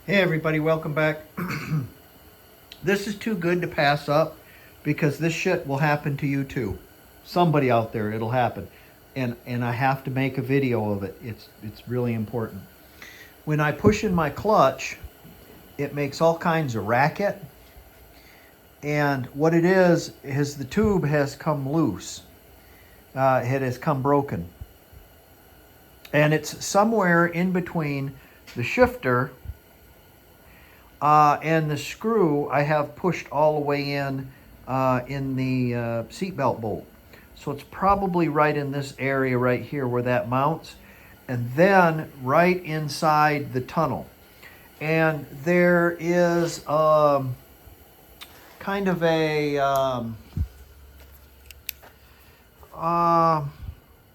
Hey everybody, welcome back. This is too good to pass up because this shit will happen to you too. Somebody out there, it'll happen. And I have to make a video of it. It's really important. When I push in my clutch, it makes all kinds of racket. And what it is the tube has come loose. It has come broken. And it's somewhere in between the shifter and the screw I have pushed all the way in the seatbelt bolt. So it's probably right in this area right here where that mounts, and then right inside the tunnel. And there is kind of a,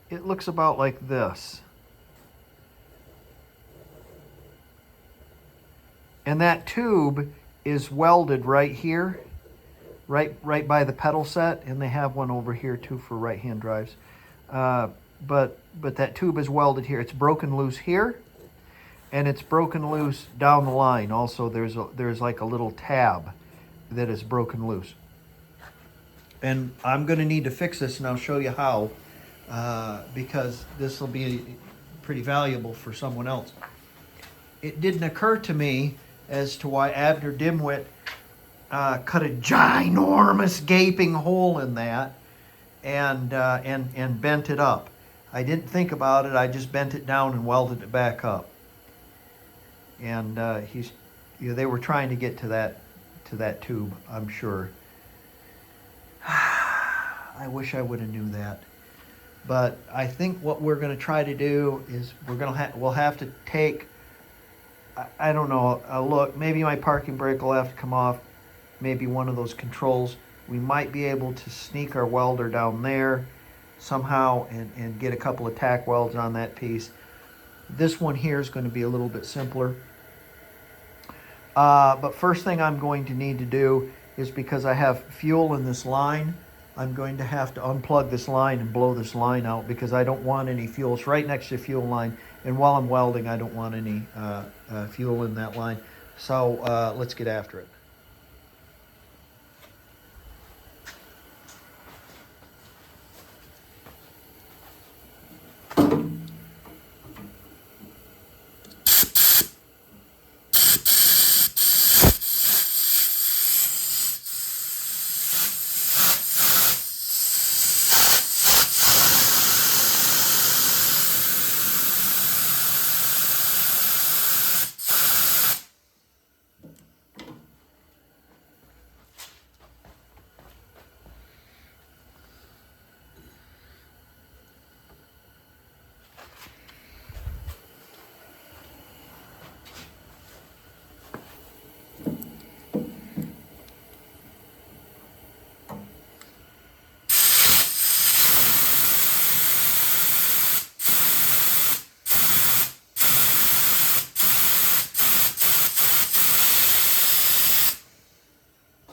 it looks about like this. And that tube is welded right here, right by the pedal set, and they have one over here too for right-hand drives. But that tube is welded here. It's broken loose here, and it's broken loose down the line. Also, there's like a little tab that is broken loose. And I'm going to need to fix this, and I'll show you how, because this will be pretty valuable for someone else. It didn't occur to me as to why Abner Dimwit cut a ginormous gaping hole in that and bent it up. I didn't think about it. I just bent it down and welded it back up. And they were trying to get to that tube, I'm sure. I wish I would have knew that. But I think what we're going to try to do is we'll have to take, I don't know, look, maybe my parking brake will have to come off, maybe one of those controls. We might be able to sneak our welder down there somehow and get a couple of tack welds on that piece. This one here is going to be a little bit simpler. But first thing I'm going to need to do is, because I have fuel in this line, I'm going to have to unplug this line and blow this line out because I don't want any fuel. It's right next to the fuel line. And while I'm welding, I don't want any fuel in that line. So let's get after it.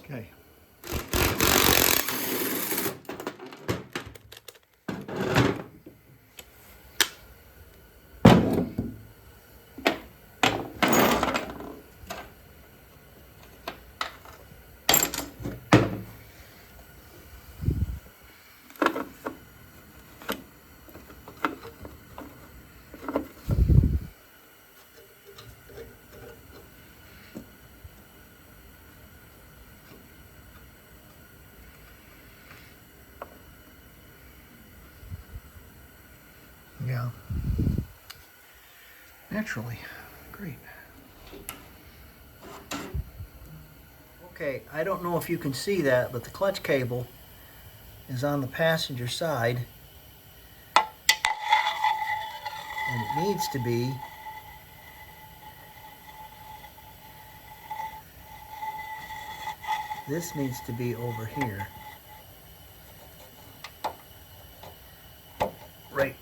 Okay. Yeah. Naturally. Great. Okay, I don't know if you can see that, but the clutch cable is on the passenger side. And it needs to be this needs to be over here. Right.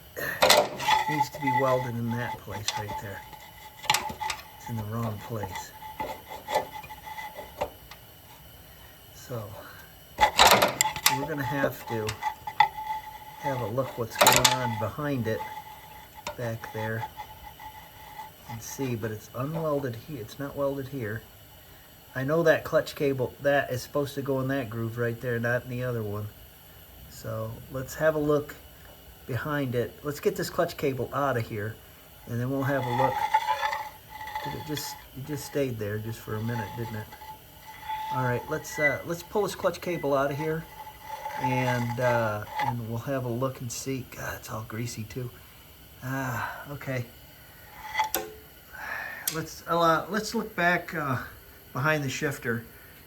Needs to be welded in that place right there. It's in the wrong place. So we're going to have to have a look what's going on behind it back there. can see, but it's unwelded here. It's not welded here. I know that clutch cable, that is supposed to go in that groove right there, not in the other one. So let's have a look behind it. Let's get this clutch cable out of here, and then we'll have a look. It just stayed there just for a minute, didn't it? All right, let's pull this clutch cable out of here, and we'll have a look and see. God, it's all greasy too. Okay. Let's look back behind the shifter.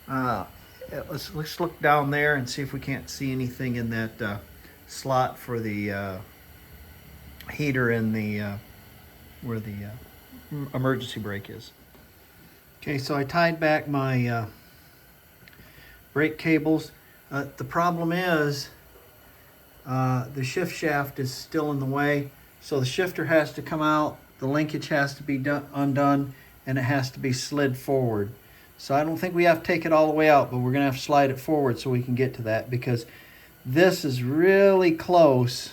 Let's look down there and see if we can't see anything in that slot for the heater and the where the emergency brake is. Okay, so I tied back my brake cables. The problem is the shift shaft is still in the way, so the shifter has to come out, the linkage has to be undone, and it has to be slid forward. So I don't think we have to take it all the way out, but we're going to have to slide it forward so we can get to that, because this is really close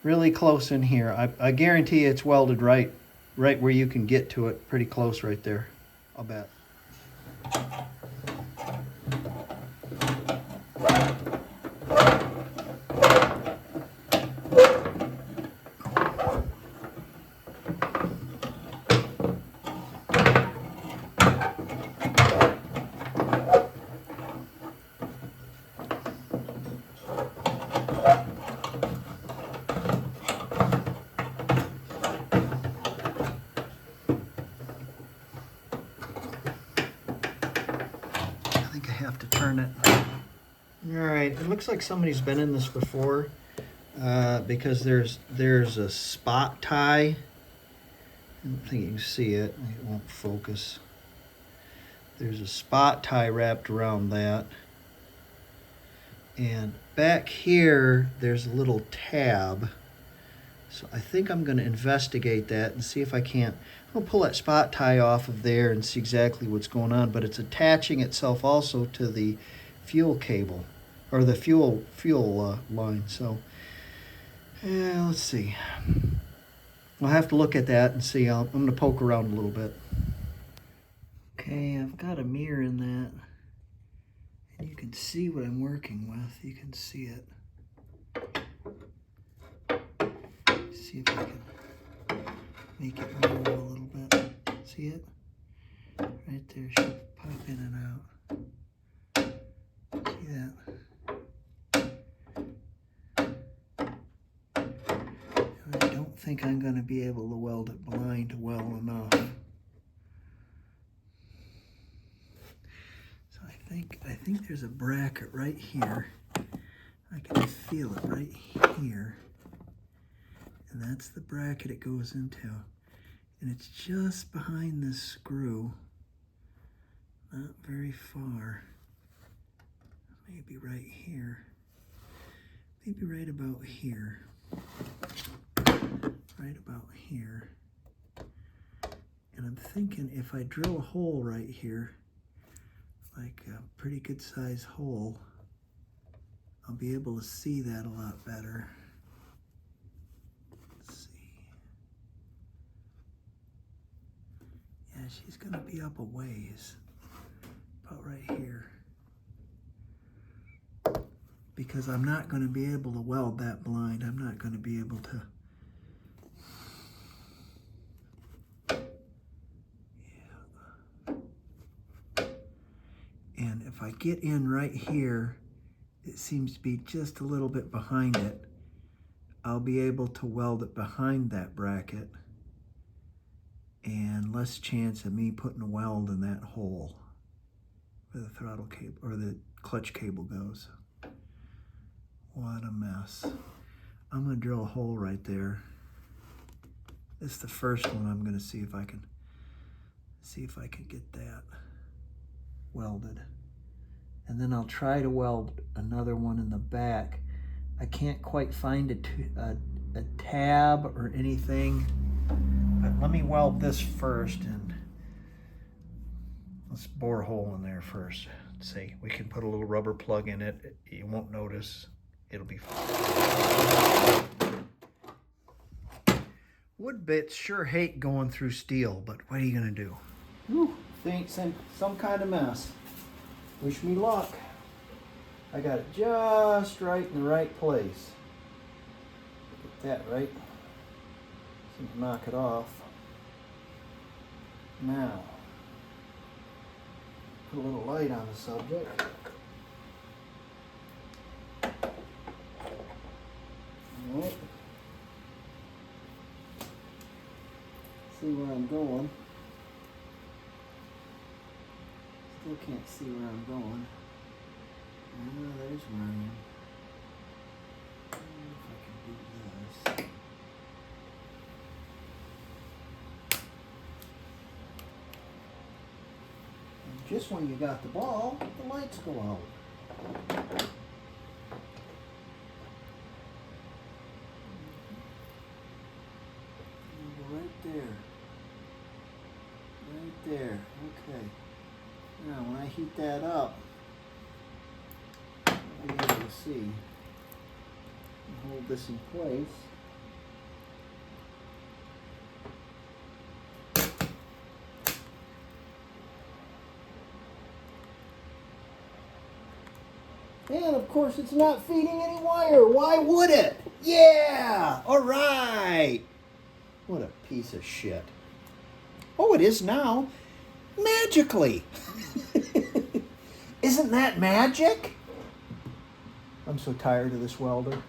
in here. I guarantee it's welded right where you can get to it, pretty close right there, I'll bet. Have to turn it. All right, it looks like somebody's been in this before because there's a spot tie. I don't think you can see it. It won't focus. There's a spot tie wrapped around that. And back here, there's a little tab. So I think I'm going to investigate that and see if I can't. I'll pull that spot tie off of there and see exactly what's going on, but it's attaching itself also to the fuel cable, or the fuel line. So, yeah, let's see. We'll have to look at that and see. I'm going to poke around a little bit. Okay, I've got a mirror in that, and you can see what I'm working with. You can see it. See if I can make it move a little bit. See it? Right there, should pop in and out. See that? And I don't think I'm going to be able to weld it blind well enough. So I think there's a bracket right here. I can feel it right here. And that's the bracket it goes into. And it's just behind this screw. Not very far. Maybe right here. Maybe right about here. Right about here. And I'm thinking if I drill a hole right here, like a pretty good sized hole, I'll be able to see that a lot better. Yeah, she's gonna be up a ways, about right here. Because I'm not gonna be able to weld that blind. I'm not gonna be able to. Yeah. And if I get in right here, it seems to be just a little bit behind it. I'll be able to weld it behind that bracket, and less chance of me putting a weld in that hole where the throttle cable or the clutch cable goes. What a mess. I'm gonna drill a hole right there. This is the first one. I'm gonna see if I can get that welded. And then I'll try to weld another one in the back. I can't quite find a tab or anything. But let me weld this first, and let's bore a hole in there first. Let's see, we can put a little rubber plug in it. You won't notice. It'll be fine. Wood bits sure hate going through steel, but what are you gonna do? Whew, think some kind of mess. Wish me luck. I got it just right in the right place. Get that right. Seem to knock it off. Now, put a little light on the subject. All right. See where I'm going. Still can't see where I'm going. Oh, there's where I am. If I can do this. And just when you got the ball, the lights go out. Right there. Right there. Okay. Now when I heat that up, I'll be able to see. Hold this in place. And of course it's not feeding any wire. Why would it? Yeah! Alright! What a piece of shit. Oh, it is now. Magically. Isn't that magic? I'm so tired of this welder.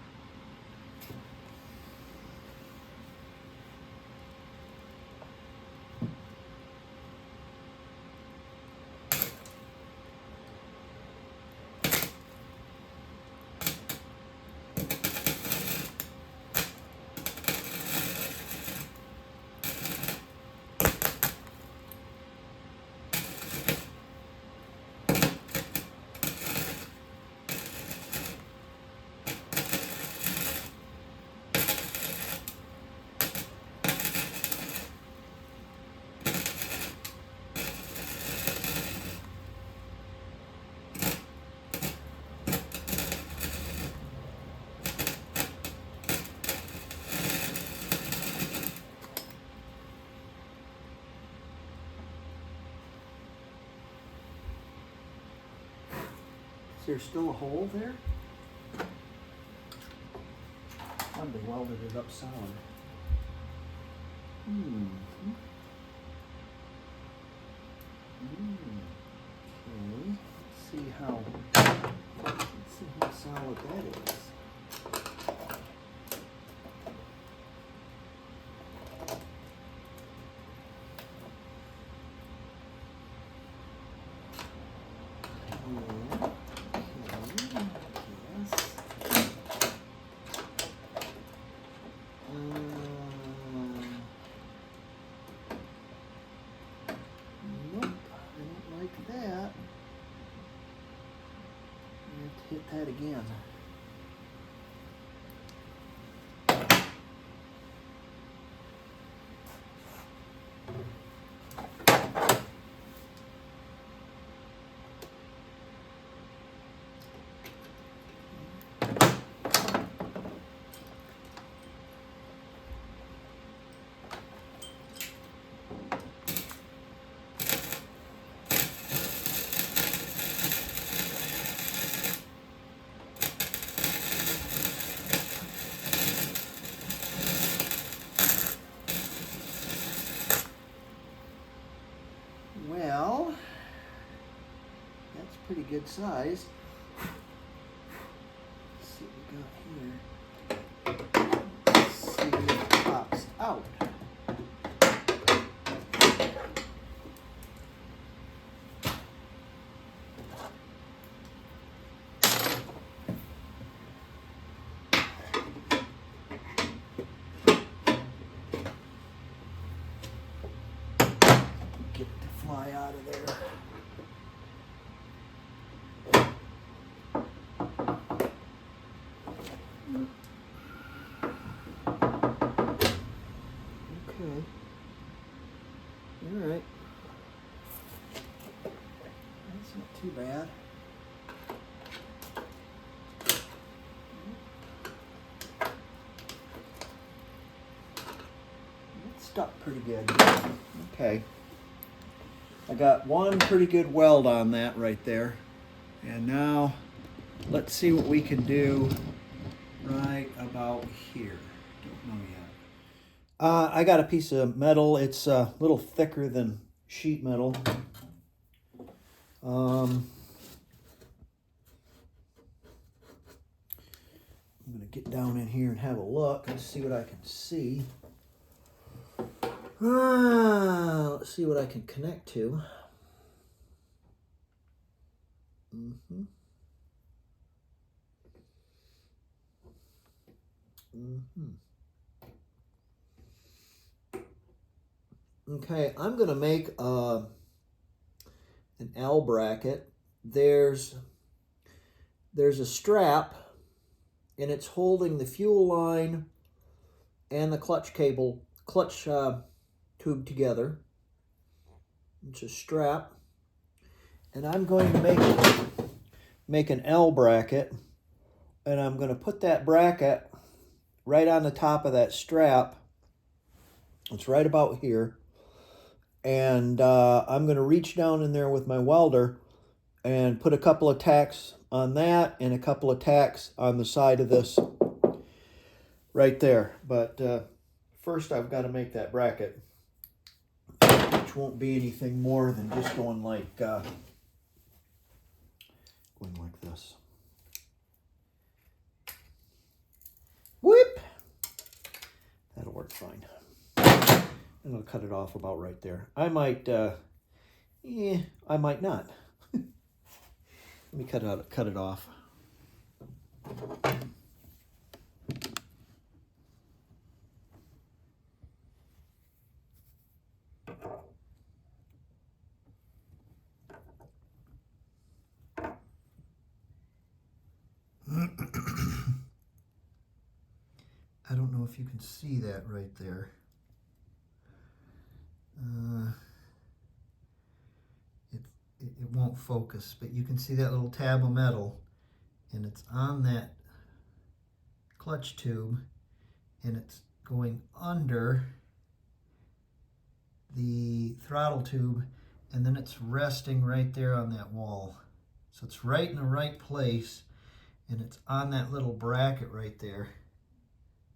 Is there still a hole there? Somebody welded it up solid. Okay. Let's see how solid that is. Hit that again. Well, that's pretty good size. Let's see what we got here. Let's see if it pops out. Get it to fly out of there. Okay. All right. That's not too bad. stuck pretty good. Okay. I got one pretty good weld on that right there. And now let's see what we can do right about here. Don't know yet. I got a piece of metal. It's a little thicker than sheet metal. I'm going to get down in here and have a look and see what I can see. Let's see what I can connect to. Okay, I'm going to make an L bracket. There's a strap, and it's holding the fuel line and the clutch tube together. It's a strap, and I'm going to make an L bracket, and I'm going to put that bracket right on the top of that strap. It's right about here, and I'm going to reach down in there with my welder and put a couple of tacks on that and a couple of tacks on the side of this right there. But first I've got to make that bracket, which won't be anything more than just going like this. Whoop! That'll work fine. I'm going to cut it off about right there. I might not. Let me cut it off. I don't know if you can see that right there. It won't focus, but you can see that little tab of metal, and it's on that clutch tube, and it's going under the throttle tube, and then it's resting right there on that wall. So it's right in the right place, and it's on that little bracket right there.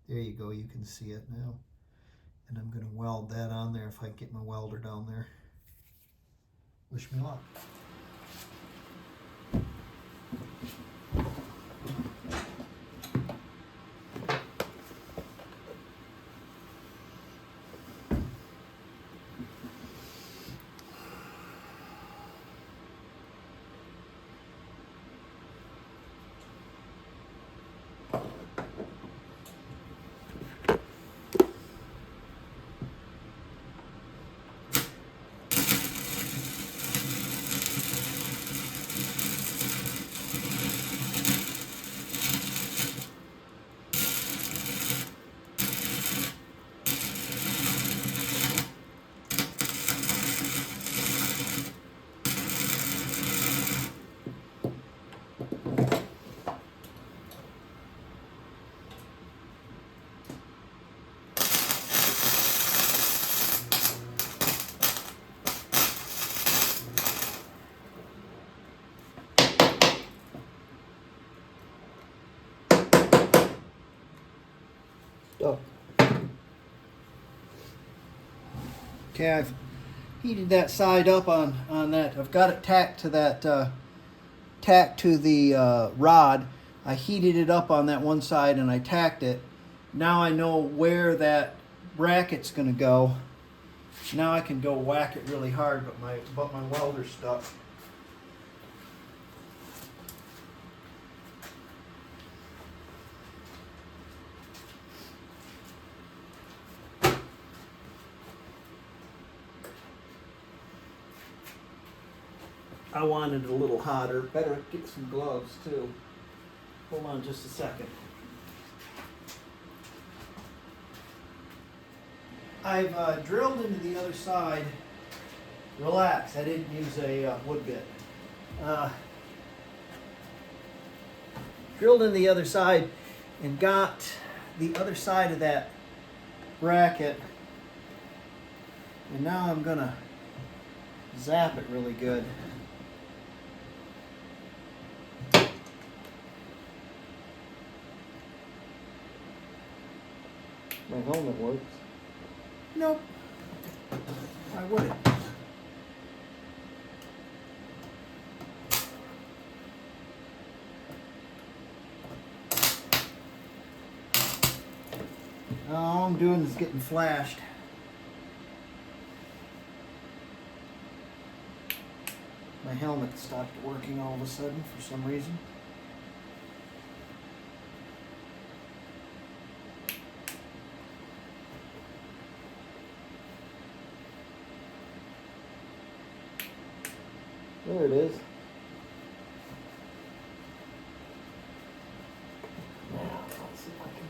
There you go, you can see it now. And I'm going to weld that on there if I can get my welder down there. Wish me luck. Oh. Okay, I've heated that side up on that. I've got it tacked to that the rod. I heated it up on that one side and I tacked it. Now I know where that bracket's going to go. Now I can go whack it really hard, but my welder's stuck. I wanted it a little hotter. Better get some gloves too. Hold on just a second. I've drilled into the other side. Relax, I didn't use a wood bit. Drilled in the other side and got the other side of that bracket And now I'm gonna zap it really good. My helmet works. Nope. Why would it? All I'm doing is getting flashed. My helmet stopped working all of a sudden for some reason. There it is. Now, let's see if I can.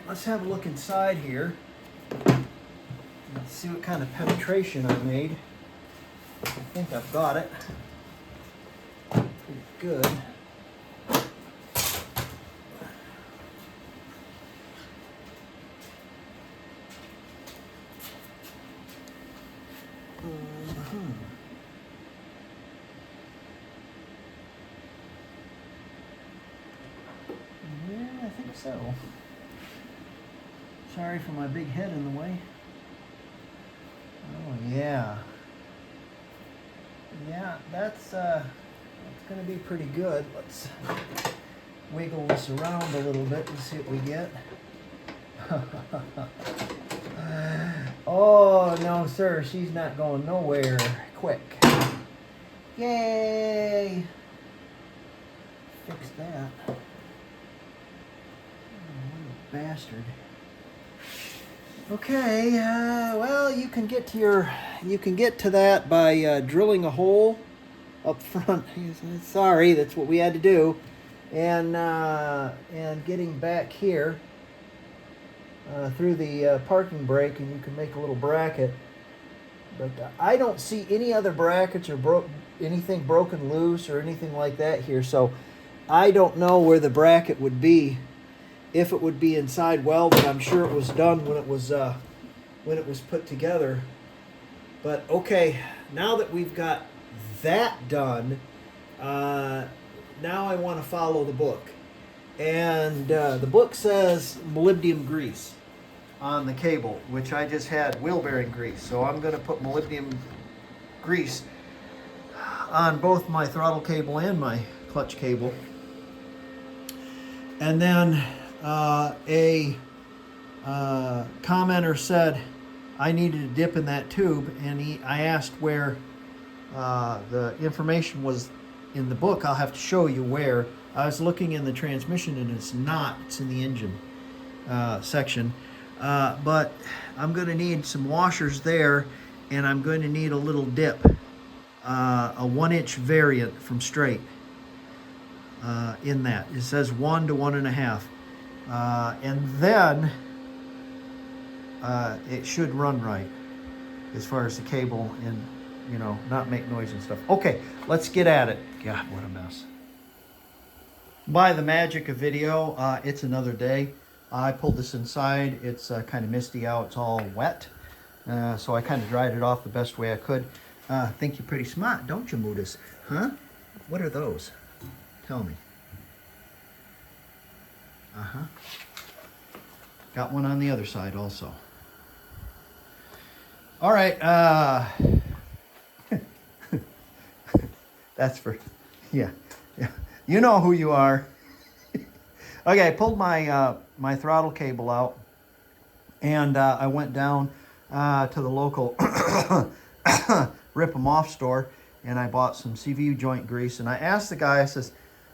Let's have a look inside here. Let's see what kind of penetration I made. I think I've got it. Pretty good. Yeah, I think so. Sorry for my big head in the way. Oh yeah. Yeah, that's gonna be pretty good. Let's wiggle this around a little bit and see what we get. Oh no sir, she's not going nowhere quick. Yay! Fix that. Oh, what a bastard. Okay, well, you can get to that by drilling a hole up front. Sorry, that's what we had to do, and getting back here through the parking brake, and you can make a little bracket. But I don't see any other brackets or anything broken loose or anything like that here, so I don't know where the bracket would be. If it would be inside welded, I'm sure it was done when it was put together. But okay, now that we've got that done, now I want to follow the book. And the book says molybdenum grease on the cable, which I just had wheel bearing grease. So I'm going to put molybdenum grease on both my throttle cable and my clutch cable. And then a commenter said I needed a dip in that tube, and I asked where the information was in the book. I'll have to show you where. I was looking in the transmission, and it's not. It's in the engine section. But I'm going to need some washers there, and I'm going to need a little dip, a 1-inch variant from straight in that. It says 1 to 1.5. And then it should run right as far as the cable and, not make noise and stuff. Okay, let's get at it. God, what a mess. By the magic of video, it's another day. I pulled this inside. It's kind of misty out. It's all wet. So I kind of dried it off the best way I could. Think you're pretty smart, don't you, Moodus? Huh? What are those? Tell me. Uh-huh. Got one on the other side also. All right. That's for, yeah. You know who you are. Okay, I pulled my my throttle cable out, and I went down to the local Rip 'em Off store, and I bought some CV joint grease. And I asked the guy,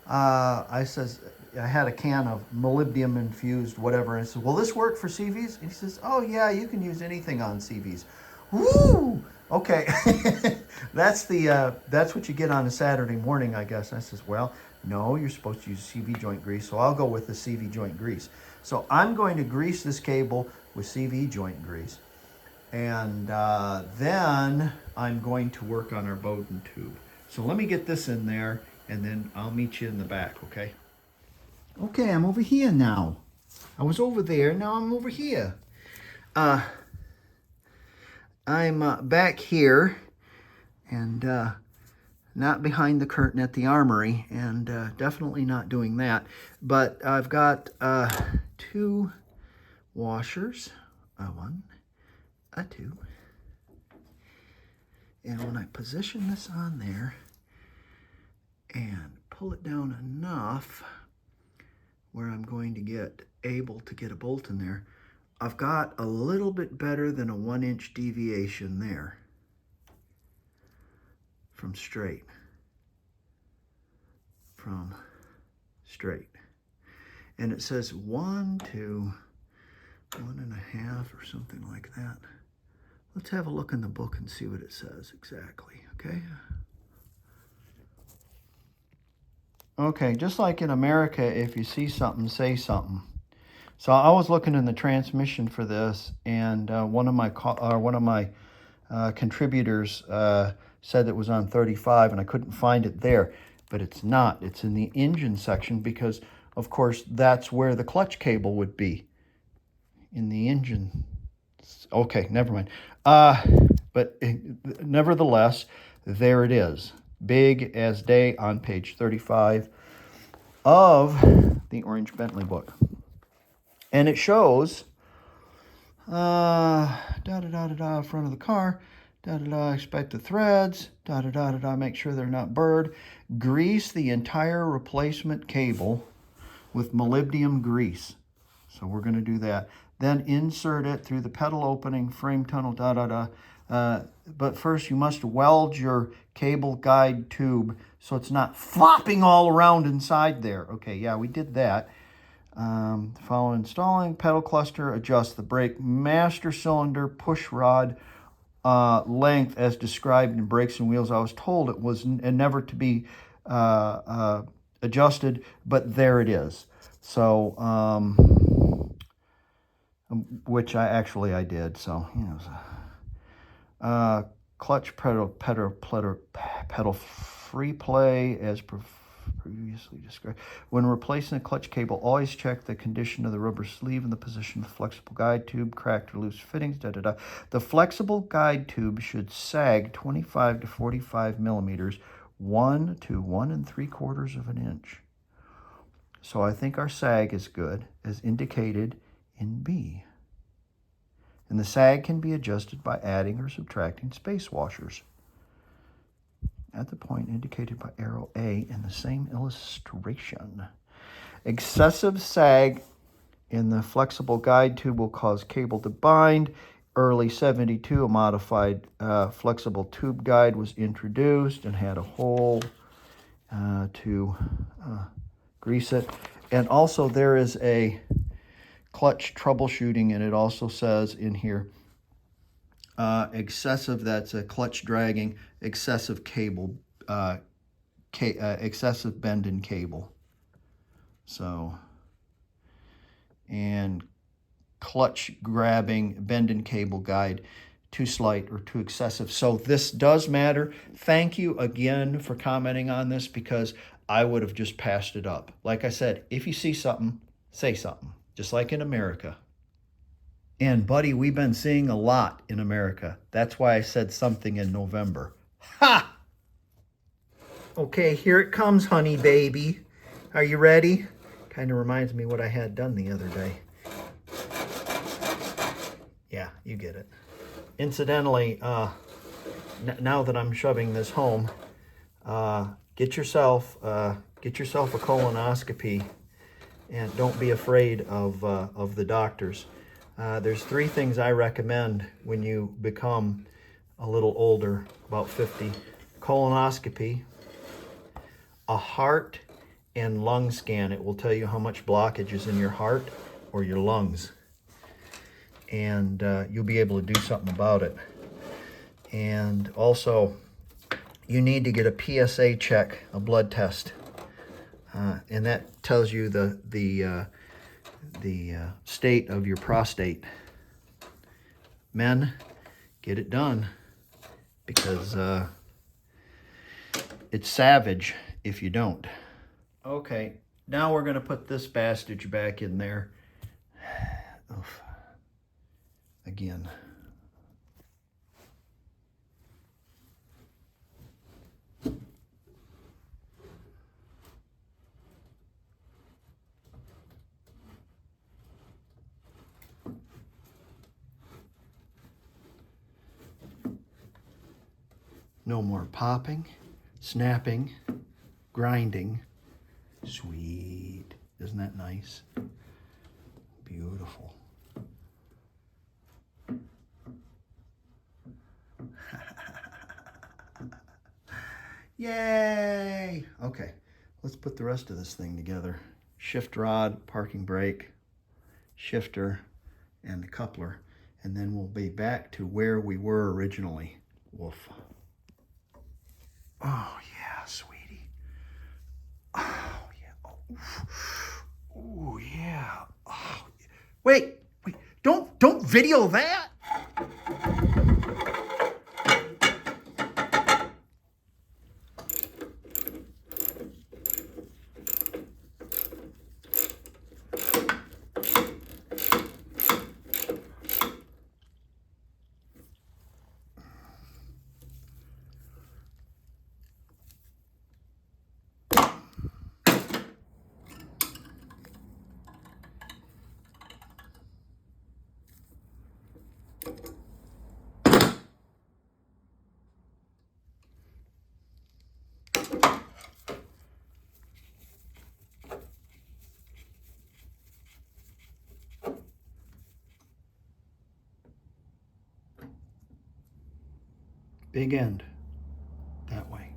I had a can of molybdenum infused whatever, and I said, will this work for CVs? And he says, oh yeah, you can use anything on CVs. Woo! Okay, that's what you get on a Saturday morning, I guess. I says, well, No, you're supposed to use CV joint grease, so I'll go with the CV joint grease. So I'm going to grease this cable with CV joint grease. And then I'm going to work on our Bowden tube. So let me get this in there, and then I'll meet you in the back, okay? Okay, I'm over here now. I was over there, now I'm over here. I'm back here, and not behind the curtain at the armory, and definitely not doing that. But I've got 2 washers, one, a 2. And when I position this on there and pull it down enough where I'm going to get able to get a bolt in there, I've got a little bit better than a 1-inch deviation there from straight. And it says 1 to 1.5 or something like that. Let's have a look in the book and see what it says exactly, okay? Okay, just like in America, if you see something, say something. So I was looking in the transmission for this, and one of my contributors said it was on 35, and I couldn't find it there, but it's not. It's in the engine section because, of course, that's where the clutch cable would be, in the engine. Okay, never mind. But nevertheless, there it is, big as day on page 35 of the Orange Bentley book. And it shows, front of the car, expect the threads, make sure they're not burred. Grease the entire replacement cable with molybdenum grease. So we're going to do that. Then insert it through the pedal opening, frame tunnel, but first you must weld your cable guide tube so it's not flopping all around inside there. Okay, yeah, we did that. Follow installing, pedal cluster, adjust the brake master cylinder, push rod length as described in brakes and wheels. I was told it was never to be adjusted, but there it is. So, which I did. So, you know, clutch pedal free play as previously described. When replacing a clutch cable, always check the condition of the rubber sleeve and the position of the flexible guide tube, cracked or loose fittings, The flexible guide tube should sag 25 to 45 millimeters, 1 to 1 3/4 inch. So I think our sag is good, as indicated in B. And the sag can be adjusted by adding or subtracting space washers at the point indicated by arrow A in the same illustration. Excessive sag in the flexible guide tube will cause cable to bind. Early 72, a modified flexible tube guide was introduced and had a hole to grease it. And also there is a clutch troubleshooting, and it also says in here, excessive, that's a clutch dragging, excessive cable, excessive bend in cable. So, and clutch grabbing, bend in cable guide, too slight or too excessive. So this does matter. Thank you again for commenting on this, because I would have just passed it up. Like I said, if you see something, say something, just like in America. And buddy, we've been seeing a lot in America. That's why I said something in November. Ha! Okay, here it comes, honey baby. Are you ready? Kind of reminds me what I had done the other day. Yeah, you get it. Incidentally, now that I'm shoving this home, get yourself a colonoscopy, and don't be afraid of the doctors. There's 3 things I recommend when you become a little older, about 50. Colonoscopy, a heart and lung scan. It will tell you how much blockage is in your heart or your lungs. And you'll be able to do something about it. And also, you need to get a PSA check, a blood test. And that tells you the state of your prostate. Men, get it done, because it's savage if you don't. Okay, now we're going to put this bastage back in there. Oof. Again. No more popping, snapping, grinding. Sweet. Isn't that nice? Beautiful. Yay! Okay, let's put the rest of this thing together. Shift rod, parking brake, shifter, and the coupler. And then we'll be back to where we were originally. Woof. Oh, yeah, sweetie. Oh, yeah. Oh, yeah. Oh. Wait. Don't video that. Big end that way.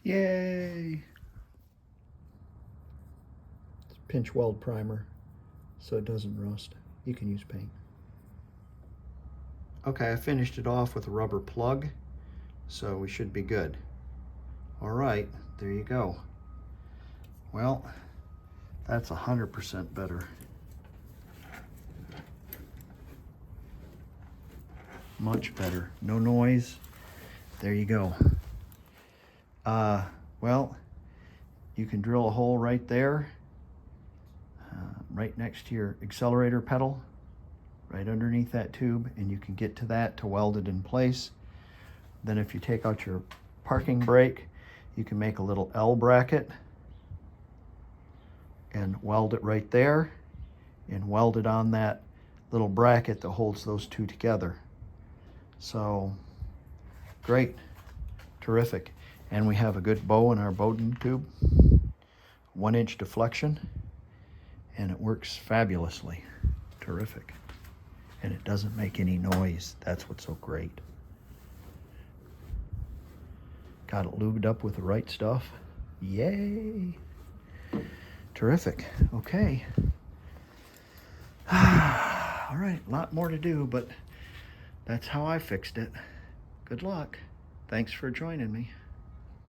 Yay! It's pinch weld primer so it doesn't rust. You can use paint. Okay, I finished it off with a rubber plug, so we should be good. All right, there you go. Well, that's 100% better. Much better. No noise. There you go. Well, you can drill a hole right there, right next to your accelerator pedal, right underneath that tube, and you can get to that to weld it in place. Then if you take out your parking brake, you can make a little L bracket and weld it right there, and weld it on that little bracket that holds those two together. So, great, terrific. And we have a good bow in our Bowden tube, 1-inch deflection, and it works fabulously. Terrific. And it doesn't make any noise. That's what's so great. Got it lubed up with the right stuff. Yay! Terrific. Okay. All right, a lot more to do, but that's how I fixed it. Good luck. Thanks for joining me.